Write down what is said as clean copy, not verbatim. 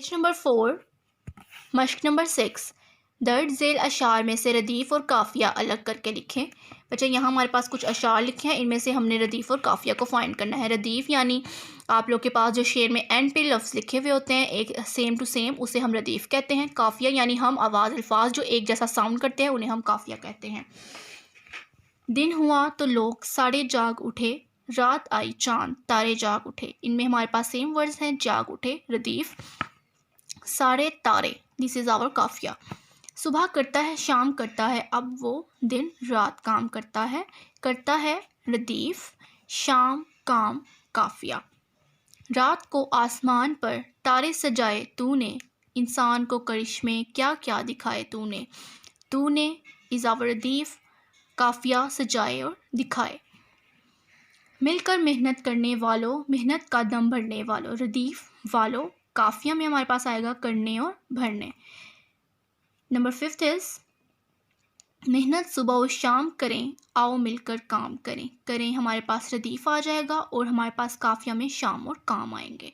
Page number 4, मश्क number 6, दर्ज झेल अशार में से रदीफ़ और काफ़िया अलग करके लिखें। बच्चे यहाँ हमारे पास कुछ अशार लिखे हैं, इनमें से हमने रदीफ़ और काफ़िया को फाइंड करना है। रदीफ़ यानी आप लोग के पास जो शेर में एंड पे लफ्ज़ लिखे हुए होते हैं एक सेम टू सेम, उसे हम रदीफ़ कहते हैं। काफ़िया यानी हम आवाज़ अल्फाज जो एक जैसा साउंड करते हैं उन्हें हम काफ़िया कहते हैं। दिन हुआ तो लोग सारे जाग उठे, रात आई चाँद तारे जाग उठे। इनमें हमारे पास सेम वर्ड्स हैं, जाग उठे रदीफ़, सारे तारे दिस इज़ आवर काफ़िया। सुबह करता है शाम करता है, अब वो दिन रात काम करता है रदीफ़, शाम काम काफ़िया। रात को आसमान पर तारे सजाए तूने, इंसान को करिश्मे क्या क्या दिखाए तूने इज़ आवर रदीफ़, काफ़िया सजाए और दिखाए। मिलकर मेहनत करने वालों, मेहनत का दम भरने वालों, रदीफ़ वालों, काफ़िया में हमारे पास आएगा करने और भरने। नंबर 5 इज़ मेहनत सुबह और शाम करें, आओ मिलकर काम करें। करें हमारे पास रदीफ़ आ जाएगा और हमारे पास काफ़िया में शाम और काम आएंगे।